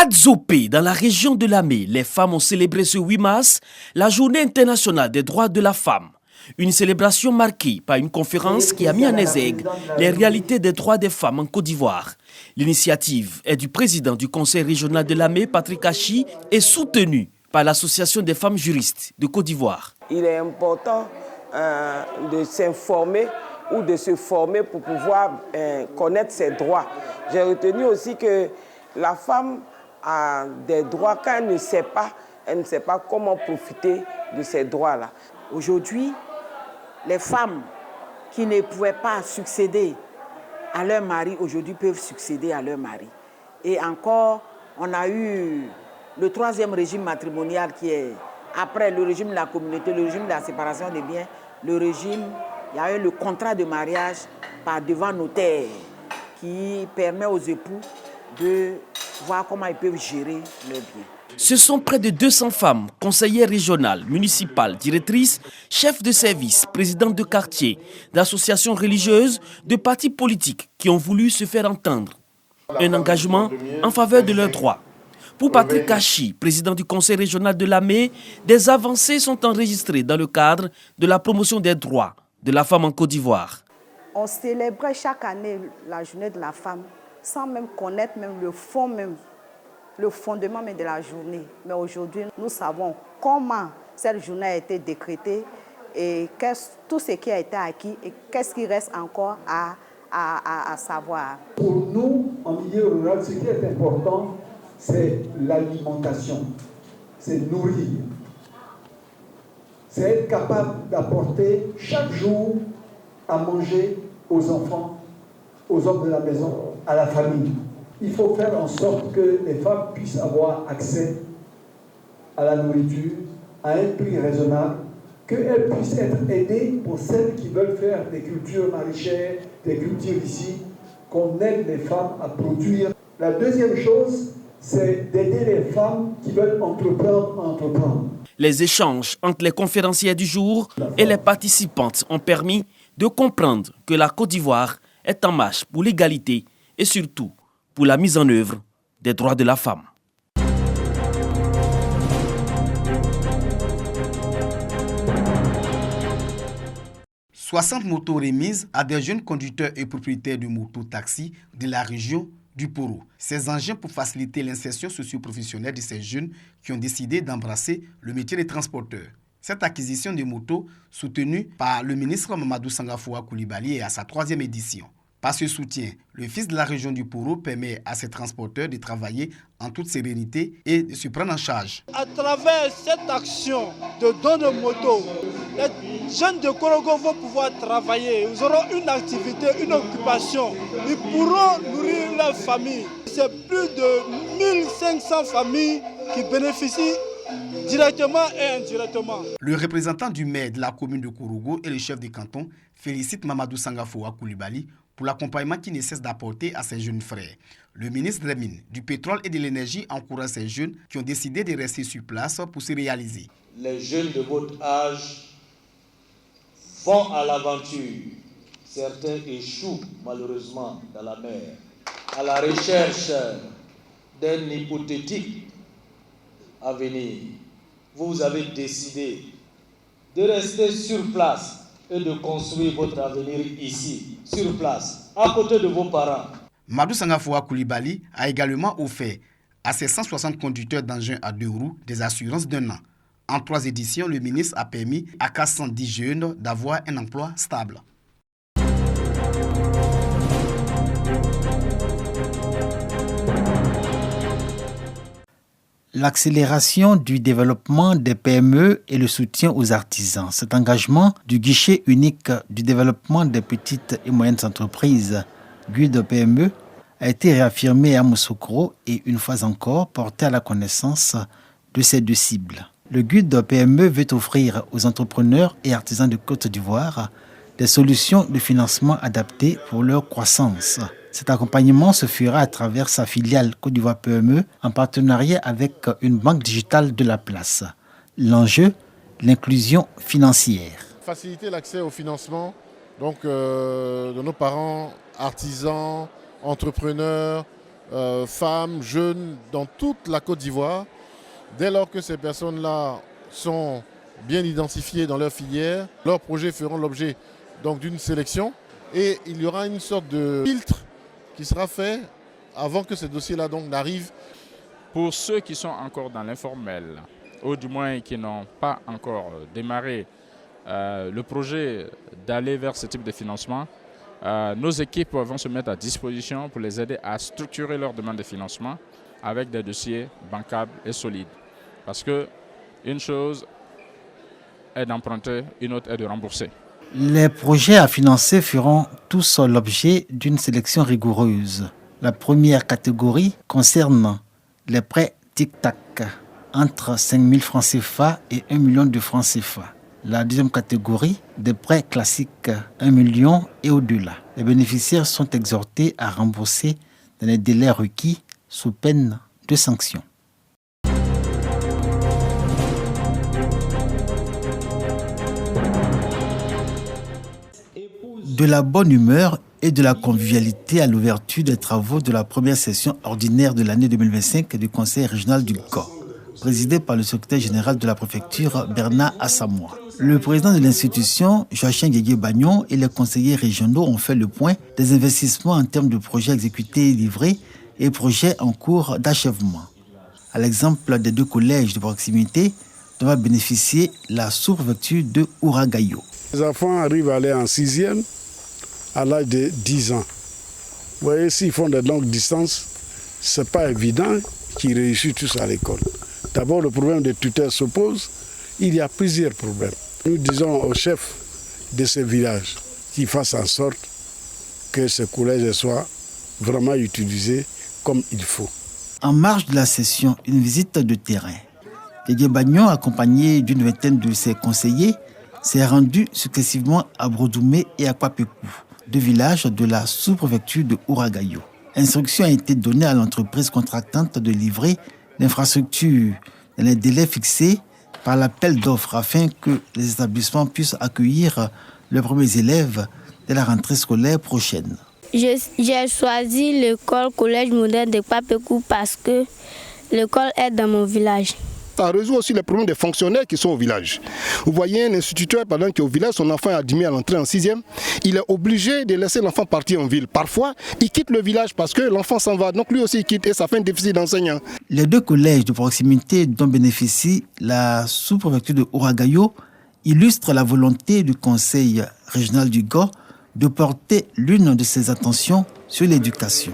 À Dzopé, dans la région de Lamé, les femmes ont célébré ce 8 mars la Journée internationale des droits de la femme. Une célébration marquée par une conférence qui a mis en exergue les réalités des droits des femmes en Côte d'Ivoire. L'initiative est du président du conseil régional de Lamé, Patrick Achi, et soutenue par l'Association des femmes juristes de Côte d'Ivoire. Il est important de s'informer ou de se former pour pouvoir connaître ses droits. J'ai retenu aussi que la femme a des droits quand elle ne sait pas comment profiter de ces droits-là. Aujourd'hui, les femmes qui ne pouvaient pas succéder à leur mari, aujourd'hui peuvent succéder à leur mari. Et encore, on a eu le 3e régime matrimonial qui est, après le régime de la communauté, le régime de la séparation des biens, il y a eu le contrat de mariage par devant notaire qui permet aux époux de voir comment ils peuvent gérer leurs biens. Ce sont près de 200 femmes, conseillères régionales, municipales, directrices, chefs de service, présidentes de quartier, d'associations religieuses, de partis politiques qui ont voulu se faire entendre. Un engagement en faveur de leurs droits. Pour Patrick Achi, président du conseil régional de Lamé, des avancées sont enregistrées dans le cadre de la promotion des droits de la femme en Côte d'Ivoire. On célébrait chaque année la journée de la femme sans même connaître même le fondement même de la journée. Mais aujourd'hui, nous savons comment cette journée a été décrétée et tout ce qui a été acquis et qu'est-ce qui reste encore à savoir. Pour nous, en milieu rural, ce qui est important, c'est l'alimentation, c'est nourrir. C'est être capable d'apporter chaque jour à manger aux enfants, aux hommes de la maison, à la famille. Il faut faire en sorte que les femmes puissent avoir accès à la nourriture à un prix raisonnable, qu'elles puissent être aidées pour celles qui veulent faire des cultures maraîchères, des cultures ici, qu'on aide les femmes à produire. La deuxième chose, c'est d'aider les femmes qui veulent entreprendre à entreprendre. Les échanges entre les conférenciers du jour et les participantes ont permis de comprendre que la Côte d'Ivoire est en marche pour l'égalité et surtout pour la mise en œuvre des droits de la femme. « 60 motos remises à des jeunes conducteurs et propriétaires de motos-taxis de la région du Poro. Ces engins pour faciliter l'insertion socio-professionnelle de ces jeunes qui ont décidé d'embrasser le métier de transporteur. Cette acquisition de motos, soutenue par le ministre Mamadou Sangafoua Coulibaly, est à sa 3e édition. Par ce soutien, le fils de la région du Poro permet à ces transporteurs de travailler en toute sérénité et de se prendre en charge. À travers cette action de don de moto, les jeunes de Korogo vont pouvoir travailler. Ils auront une activité, une occupation. Ils pourront nourrir leur famille. C'est plus de 1500 familles qui bénéficient directement et indirectement. Le représentant du maire de la commune de Korogo et le chef de canton félicite Mamadou Sangafoua Coulibaly pour l'accompagnement qu'il ne cesse d'apporter à ses jeunes frères. Le ministre des Mines, du Pétrole et de l'Énergie encourage ces jeunes qui ont décidé de rester sur place pour se réaliser. Les jeunes de votre âge vont à l'aventure. Certains échouent malheureusement dans la mer, à la recherche d'un hypothétique avenir. Vous avez décidé de rester sur place et de construire votre avenir ici, sur place, à côté de vos parents. Mamadou Sangafoua Coulibaly a également offert à ses 160 conducteurs d'engins à 2 roues des assurances d'1 an. En 3 éditions, le ministre a permis à 410 jeunes d'avoir un emploi stable. L'accélération du développement des PME et le soutien aux artisans. Cet engagement du guichet unique du développement des petites et moyennes entreprises, GUD PME, a été réaffirmé à Moussokro et une fois encore porté à la connaissance de ces 2 cibles. Le GUD PME veut offrir aux entrepreneurs et artisans de Côte d'Ivoire des solutions de financement adaptées pour leur croissance. Cet accompagnement se fera à travers sa filiale Côte d'Ivoire PME en partenariat avec une banque digitale de la place. L'enjeu, l'inclusion financière. Faciliter l'accès au financement de nos parents, artisans, entrepreneurs, femmes, jeunes, dans toute la Côte d'Ivoire. Dès lors que ces personnes-là sont bien identifiées dans leur filière, leurs projets feront l'objet donc d'une sélection et il y aura une sorte de filtre qui sera fait avant que ces dossiers-là donc n'arrivent. Pour ceux qui sont encore dans l'informel, ou du moins qui n'ont pas encore démarré le projet d'aller vers ce type de financement, nos équipes vont se mettre à disposition pour les aider à structurer leur demande de financement avec des dossiers bancables et solides. Parce qu'une chose est d'emprunter, une autre est de rembourser. Les projets à financer feront tous l'objet d'une sélection rigoureuse. La première catégorie concerne les prêts tic-tac entre 5 000 francs CFA et 1 million de francs CFA. La deuxième catégorie, des prêts classiques 1 million et au-delà. Les bénéficiaires sont exhortés à rembourser dans les délais requis sous peine de sanctions. De la bonne humeur et de la convivialité à l'ouverture des travaux de la première session ordinaire de l'année 2025 du Conseil régional du GO, présidé par le secrétaire général de la préfecture Bernard Assamoah. Le président de l'institution, Joachim Guégué-Bagnon, et les conseillers régionaux ont fait le point des investissements en termes de projets exécutés et livrés et projets en cours d'achèvement. À l'exemple des 2 collèges de proximité dont va bénéficier la sous-préfecture de Ouragayo. Les enfants arrivent à aller en 6e à l'âge de 10 ans. Vous voyez, s'ils font de longues distances, ce n'est pas évident qu'ils réussissent tous à l'école. D'abord, le problème des tuteurs se pose. Il y a plusieurs problèmes. Nous disons aux chefs de ces villages qu'ils fassent en sorte que ce collège soit vraiment utilisé comme il faut. En marge de la session, une visite de terrain. Guégué Bagnon, accompagné d'une vingtaine de ses conseillers, s'est rendu successivement à Brodoumé et à Kwapékou, 2 villages de la sous-préfecture de Ouragayo. Instruction a été donnée à l'entreprise contractante de livrer l'infrastructure dans les délais fixés par l'appel d'offres afin que les établissements puissent accueillir leurs premiers élèves dès la rentrée scolaire prochaine. J'ai choisi l'école collège moderne de Kwapékou parce que l'école est dans mon village. Ça résout aussi les problèmes des fonctionnaires qui sont au village. Vous voyez un instituteur pendant qu'il est au village, son enfant est admis à l'entrée en 6e, il est obligé de laisser l'enfant partir en ville. Parfois, il quitte le village parce que l'enfant s'en va, donc lui aussi il quitte et ça fait un déficit d'enseignants. Les 2 collèges de proximité dont bénéficie la sous-préfecture de Ouragayo illustrent la volonté du Conseil régional du GO de porter l'une de ses attentions sur l'éducation.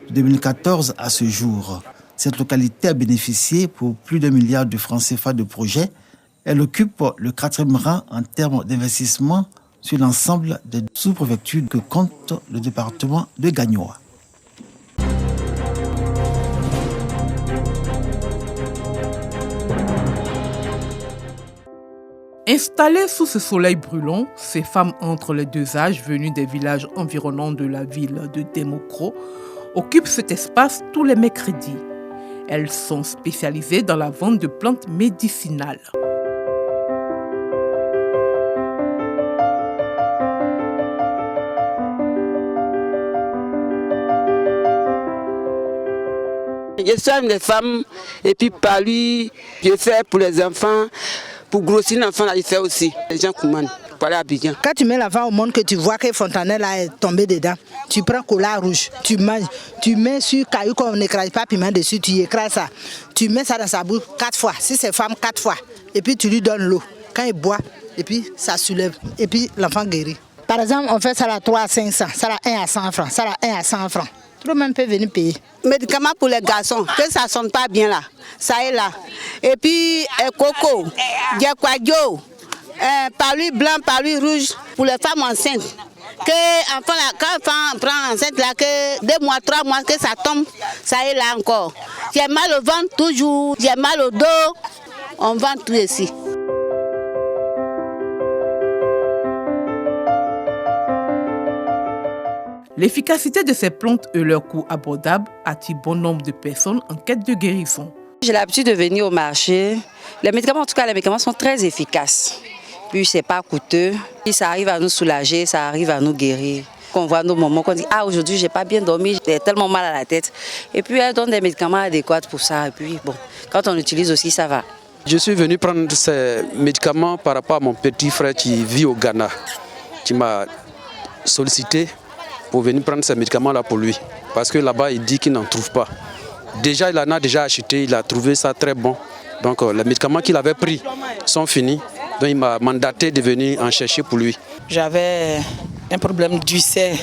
De 2014 à ce jour, cette localité a bénéficié pour plus d'1 milliard de francs CFA de projets. Elle occupe le 4e rang en termes d'investissement sur l'ensemble des sous-préfectures que compte le département de Gagnoa. Installées sous ce soleil brûlant, ces femmes entre les 2 âges venues des villages environnants de la ville de Demokro occupent cet espace tous les mercredis. Elles sont spécialisées dans la vente de plantes médicinales. Je soigne les femmes et puis par lui, je fais pour les enfants, pour grossir l'enfant, là, je fais aussi. Les gens commandent. Quand tu mets l'enfant au monde, que tu vois que fontanelle est tombée dedans, tu prends cola rouge, tu manges, tu mets sur caillou qu'on n'écrase pas piment dessus, tu écrases ça. Tu mets ça dans sa bouche 4 fois, si c'est femme 4 fois, et puis tu lui donnes l'eau. Quand il boit, et puis ça soulève, et puis l'enfant guérit. Par exemple, on fait ça à 3 à 500, ça à 1 à 100 francs, ça à 1 à 100 francs. Tout le monde peut venir payer. Médicaments pour les garçons, que ça ne sonne pas bien là, ça est là. Et puis, coco, diakwadjo. Palu blanc, palu rouge pour les femmes enceintes. Quand l'enfant prend enceinte, là, que 2 mois, 3 mois, que ça tombe, ça est là encore. J'ai mal au ventre toujours, j'ai mal au dos, on vend tout ici. L'efficacité de ces plantes et leur coût abordable attire bon nombre de personnes en quête de guérison. J'ai l'habitude de venir au marché. Les médicaments, en tout cas, les médicaments sont très efficaces. Puis c'est pas coûteux. Puis ça arrive à nous soulager, ça arrive à nous guérir. qu'on voit nos mamans, qu'on dit « Ah, aujourd'hui, j'ai pas bien dormi, j'ai tellement mal à la tête. » Et puis, elles donnent des médicaments adéquats pour ça. Et puis, bon, quand on utilise aussi, ça va. Je suis venu prendre ces médicaments par rapport à mon petit frère qui vit au Ghana, qui m'a sollicité pour venir prendre ces médicaments-là pour lui. Parce que là-bas, il dit qu'il n'en trouve pas. Déjà, il en a déjà acheté, il a trouvé ça très bon. Donc, les médicaments qu'il avait pris sont finis. Donc, il m'a mandaté de venir en chercher pour lui. J'avais un problème d'ulcère.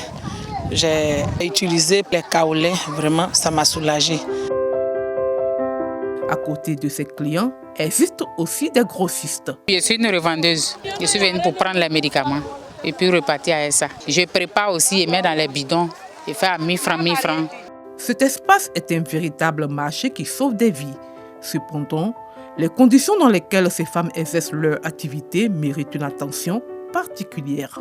J'ai utilisé les kaolins, vraiment, ça m'a soulagé. À côté de ses clients, existent aussi des grossistes. Je suis une revendeuse. Je suis venue pour prendre les médicaments et puis repartir avec ça. Je prépare aussi et mets dans les bidons et fais à 1000 francs, 1000 francs. Cet espace est un véritable marché qui sauve des vies. Cependant, les conditions dans lesquelles ces femmes exercent leur activité méritent une attention particulière.